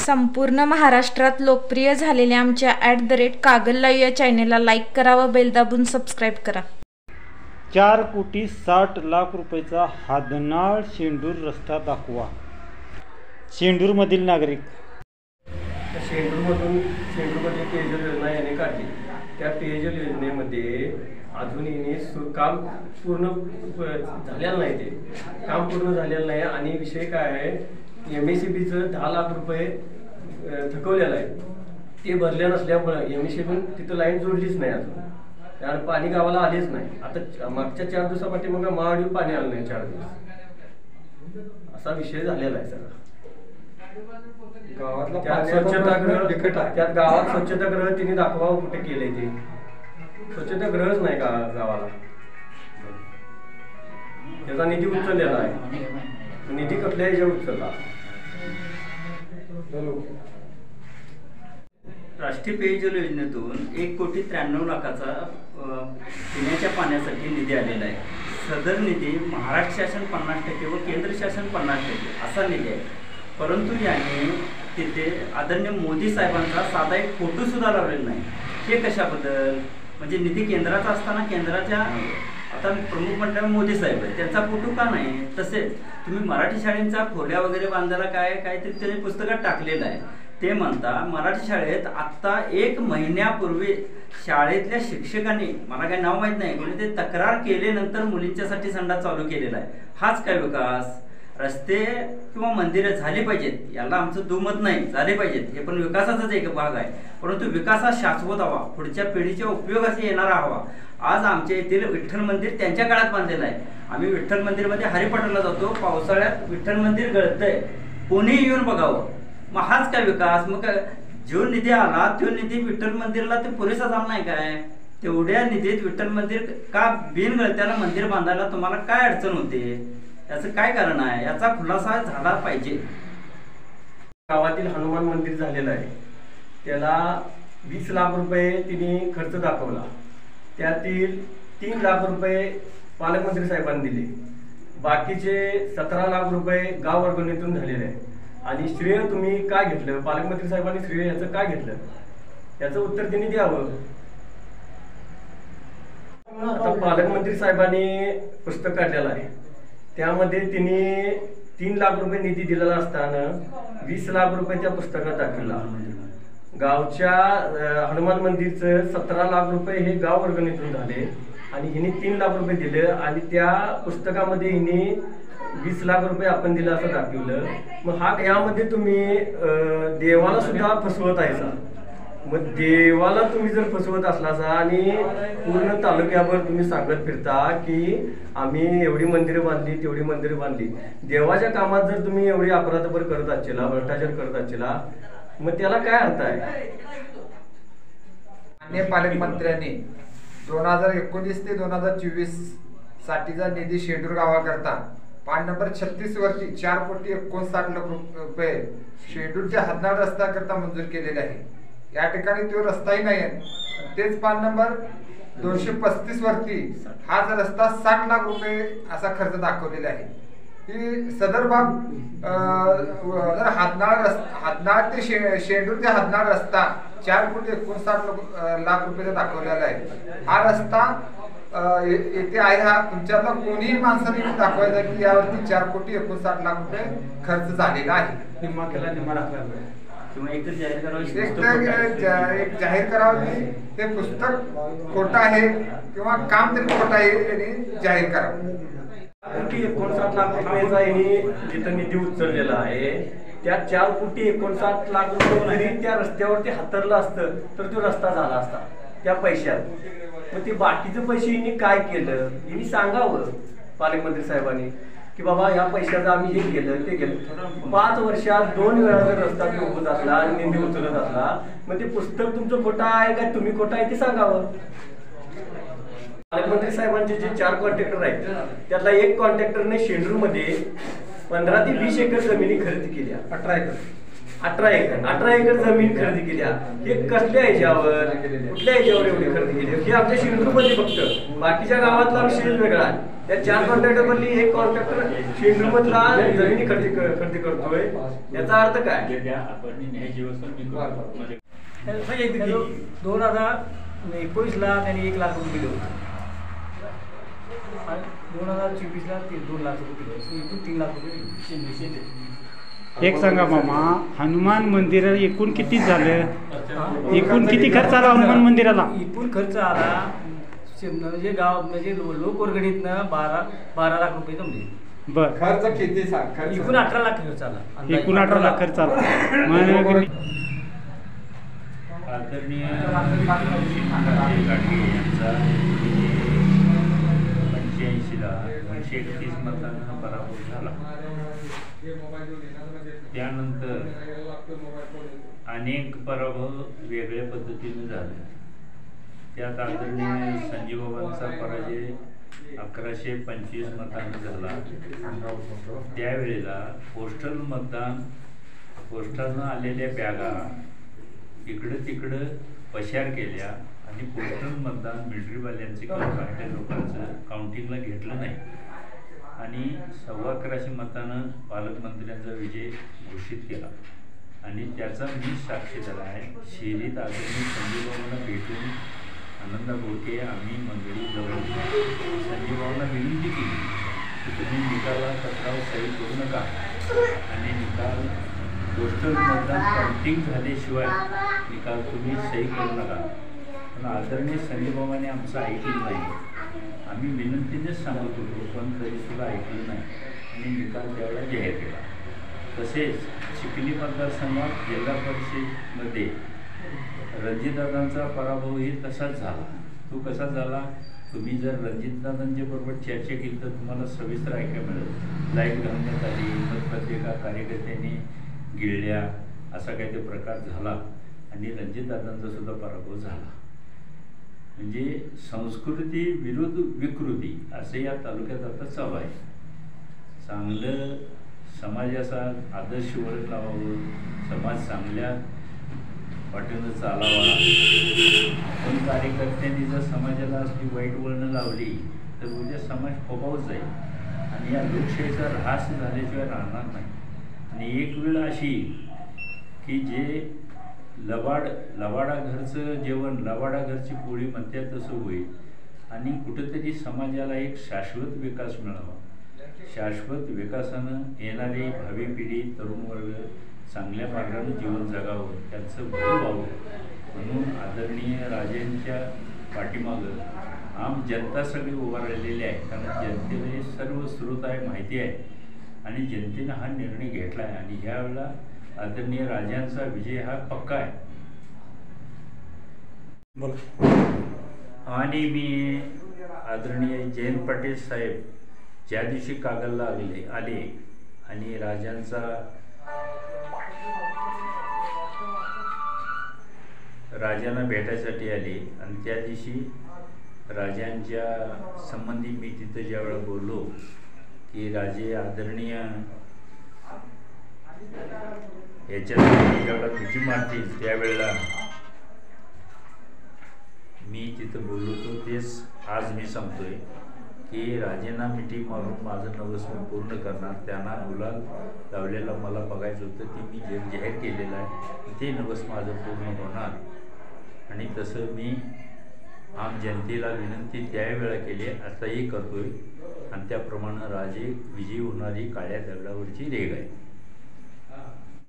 संपूर्ण महाराष्ट्रात लोकप्रिय झालेल्या आमच्या @कागल लाईव्ह या चॅनेलला लाईक करा व बेल दाबून सबस्क्राईब करा. 4,60,00,000 रुपयाचा हादनाळ शेंडूर रस्ता दाखवा. शेंडूरमधील नागरिक शेंडूरमध्ये पेयजल योजना याने काढली. त्या पेयजल योजनेमध्ये अजूनही काम पूर्ण झालेलं नाही. ते काम पूर्ण झालेलं नाही आणि विषय काय आहे, MSEBीचं 10 लाख रुपये थकवलेलं आहे. ते भरले नसल्यामुळं MSEबी तिथं लाईन जोडलीच नाही अजून, आणि पाणी गावाला आलेच नाही. आता मागच्या 4 दिवसापाठी मग महाडीव पाणी आलं नाही 4 दिवस, असा विषय झालेला आहे सगळा. त्यात गावात स्वच्छतागृह तिने दाखवावं कुठे केलंय. ते स्वच्छतागृहच नाही गावाला. त्याचा निधी उचललेला आहे. निधी कुठल्या ह्याच्या उचलला. राष्ट्रीय पेयजल योजनेतून 1,93,00,000 पिण्याच्या पाण्यासाठी निधी आलेला आहे. सदर निधी महाराष्ट्र शासन 50% व केंद्र शासन 50% असा निधी आहे. परंतु याने तिथे आदरणीय मोदी साहेबांचा साधा एक फोटो सुद्धा लावलेला नाही. हे कशाबद्दल? म्हणजे निधी केंद्राचा असताना केंद्राच्या आता प्रमुख मंडळ मोदी साहेब आहे, त्यांचा फोटो का नाही? तसेच तुम्ही मराठी शाळेंचा खोल्या वगैरे बांधायला काहीतरी त्याने पुस्तकात टाकलेलं आहे. ते म्हणता मराठी शाळेत आत्ता 1 महिन्यापूर्वी शाळेतल्या शिक्षकांनी, मला काही नाव माहीत नाही, कोणी ते तक्रार केल्यानंतर मुलींच्यासाठी संडास चालू केलेला आहे. हाच काय विकास? रस्ते किंवा मंदिरं झाली पाहिजेत, याला आमचं दुमत नाही, झाले पाहिजेत, हे पण विकासाचाच एक भाग आहे. परंतु विकास हा शाश्वत हवा, पुढच्या पिढीच्या उपयोगास येणारा हवा. आज आमच्या येथील विठ्ठल मंदिर त्यांच्या काळात बांधलेलं आहे. आम्ही विठ्ठल मंदिरमध्ये हरिपाठाला जातो, पावसाळ्यात विठ्ठल मंदिर गळतंय, कोणीही येऊन बघावं. मग हाच काय विकास? मग जो निधी आला तो निधी विठ्ठल मंदिरला ते पुरेसा झाला नाही काय? तेवढ्या निधीत विठ्ठल मंदिर का बिनगळत्याला मंदिर बांधायला तुम्हाला काय अडचण होते? याचं काय कारण आहे? याचा खुलासा झाला पाहिजे. गावातील हनुमान मंदिर झालेलं आहे, त्याला 20 लाख रुपये तिने खर्च दाखवला. त्यातील 3 लाख रुपये पालकमंत्री साहेबांनी दिले. बाकीचे 17 लाख रुपये गाव वर्गणीतून झालेले आहे. आणि श्रेय तुम्ही काय घेतलं? पालकमंत्री साहेबांनी श्रेय याचं काय घेतलं? याचं उत्तर तिने द्यावं. आता पालकमंत्री साहेबांनी पुस्तक काढलेलं आहे, त्यामध्ये तिने 3 लाख रुपये निधी दिलेला असताना 20 लाख रुपये त्या पुस्तकात दाखवला. गावच्या हनुमान मंदिरचं 17 लाख रुपये हे गाव वर्गणीतून झाले आणि हिने 3 लाख रुपये दिले आणि त्या पुस्तकामध्ये हिने 20 लाख रुपये आपण दिलं असं दाखवलं. मग यामध्ये तुम्ही देवाला सुद्धा फसवत आहे सा. मग देवाला तुम्ही जर फसवत असला आणि पूर्ण तालुक्यावर तुम्ही सांगत फिरता की आम्ही एवढी मंदिरं बांधली, तेवढी मंदिरं बांधली, देवाच्या कामात जर तुम्ही एवढी अपराधपर करत असला, भ्रष्टाचार करत असला, मग त्याला काय अर्थ आहे? माननीय पालकमंत्र्यांनी 2019 ते 2024 साठीचा निधी शेंडूर गावाकरता पान नंबर 36 वरती 4,59,00,000 रुपये शेंडूरच्या हादनाळ रस्ता करता मंजूर केलेले आहे. या ठिकाणी तो रस्ताही नाही आहे. तेच पान नंबर 235 वरती हाच रस्ता 60 लाख रुपये असा खर्च दाखवलेला आहे. ही सदर बाब हादनाळ ते शेंडूर ते हादनाळ रस्ता 4,59,00,000 रुपये दाखवलेला आहे. हा रस्ता येथे आहे. हा तुमच्यातला कोणीही माणसाने दाखवायचा की यावरती 4,59,00,000 रुपये खर्च झालेला आहे. निम्मा केला, निम्मा दाखला किंवा एक जाहीर करावं की ते पुस्तक खोटं आहे किंवा काम तरी खोटं आहे यांनी जाहीर करावं. 59 लाख रुपयाचा यांनी जिथं निधी उचललेला आहे, त्या 4,59,00,000 रुपये जरी त्या रस्त्यावरती हातरलं असतं तर तो रस्ता झाला असता त्या पैशात. मग ते बाकीचे पैसे यांनी काय केलं यांनी सांगावं पालकमंत्री साहेबांनी की बाबा या पैशाचं आम्ही हे केलं ते केलं. 5 वर्षात 2 वेळा जर रस्ता उभत असला आणि निधी उचलत असला, मग ते पुस्तक तुमचं खोटं आहे का तुम्ही खोटं आहे ते सांगावं. पालकमंत्री साहेबांचे जे 4 कॉन्ट्रॅक्टर आहेत, त्यातला एक कॉन्ट्रॅक्टरने शेंडूरमध्ये 15 ते 20 एकर जमिनी खरेदी केल्या. 18 एकर जमीन खरेदी केल्या. हे कसल्या ह्याच्यावर, कुठल्या ह्याच्यावर एवढी खरेदी केली? हे आमच्या शेंडूरमध्ये फक्त, बाकीच्या गावातला विषय वेगळा आहे. त्या 4 कॉन्ट्रॅक्टरमधली एक कॉन्ट्रॅक्टर शेंडूरमधला जमिनी खरेदी करतोय, याचा अर्थ काय? 2019ला त्यांनी 1 लाख रुपये दिले होते आणि 2024ला ते 2 लाख रुपये दिले होते, एकूण 3 लाख रुपये. एक सांगा मामा, हनुमान मंदिर एकूण किती झालं? एकूण किती खर्च आला हनुमान मंदिराला? एकूण खर्च आला म्हणजे गाव म्हणजे लोकवर्गणीतनं 12 लाख रुपये जमले. बर, खर्च किती सांग? खर्च एकूण 18 लाख खर्च आला. एकूण 18 लाख खर्च आला. मग आदरणीय गाडगे यांचा 85ला 131 मतांना पराभव झाला. त्यानंतर अनेक पराभव वेगळ्या पद्धतीने झाले. त्यात आदरणीय संजीवबाबांचा पराजय 1125 मतांनी झाला. त्यावेळेला पोस्टरनं आलेल्या बॅगा इकडं तिकडं पशार केल्या आणि पोस्टल मतदान मिलिटरीवाल्यांचे किंवा काही लोकांचं काउंटिंगला घेतलं नाही आणि 1125 मतानं पालकमंत्र्यांचा विजय घोषित केला. आणि त्याचा मी साक्षीदार आहे. शिरीत आदरणीय संजीवबाबांना भेटून आनंदा बोके आम्ही मंडळी जवळ संजीवबाबांना विनंती केली की तुम्ही निकाला पत्रावर सही करू नका आणि निकाल पोस्टल मतदान काउंटिंग झाल्याशिवाय निकाल तुम्ही सही करू नका. पण आदरणीय संजीवबाबांनी आमचं ऐकलं नाही. आम्ही विनंतीनेच सांगत होतो पण तरीसुद्धा ऐकलं नाही आणि निकाल त्यावेळेला जाहीर केला. तसेच चिखली मतदारसंघात जिल्हा परिषदेमध्ये रणजितदादांचा पराभवही तसाच झाला. तो कसा झाला? तुम्ही जर रणजितदादांच्या बरोबर चर्चा केली तर तुम्हाला सविस्तर ऐकायला मिळेल. लाईट घालण्यात आली, मतपत्रिका कार्यकर्त्यांनी गिळल्या, असा काही ते प्रकार झाला आणि रणजितदादांचा सुद्धा पराभव झाला. म्हणजे संस्कृती विरुद्ध विकृती असं या तालुक्यात आता चालू आहे. चांगलं समाजाचा आदर्श वळण लावावं, समाज चांगल्या वाटेनं चालावा. पण कार्यकर्त्यांनी जर समाजाला असली वाईट वळणं लावली तर उद्या समाज फोबावत जाईल आणि या लोकशाहीचा ऱ्हास झाल्याशिवाय राहणार नाही. आणि एक वेळ अशी की जे लवाडा घरचं जेवण लवाडा घरची पोळी म्हणतात तसं होईल आणि कुठंतरी समाजाला एक शाश्वत विकास मिळावा. शाश्वत विकासानं येणारी भावी पिढी तरुण वर्ग चांगल्या मार्गाने जीवन जगावं, त्यांचं भलं व्हावं म्हणून आदरणीय राजेंच्या पाठीमागं आम जनता सगळी उभा राहिलेली आहे. कारण जनतेला सर्व स्रोत आहे, माहिती आहे आणि जनतेनं हा निर्णय घेतला आहे आणि ह्यावेळेला आदरणीय राजांचा विजय हा पक्का आहे. आणि मी आदरणीय जयंत पाटील साहेब ज्या दिवशी कागलला आले आणि राजांना भेटायसाठी आले आणि त्या दिवशी राजांच्या संबंधी मी तिथं ज्यावेळेला बोललो की राजे आदरणीय याच्यात ज्यावेळेला मिठी मारतील त्यावेळेला मी तिथं बोललो होतो तेच आज मी सांगतोय की राजेंना मिठी मारून माझं नवस मी पूर्ण करणार. त्यांना गुलाल लावलेला मला बघायचं होतं ते मी जाहीर केलेलं आहे. ते नवस माझं पूर्ण होणार आणि तसं मी आम जनतेला विनंती त्यावेळेला केली, आताही करतोय आणि त्याप्रमाणे राजे विजयी होणारी काळ्या दगडावरची रेघ आहे.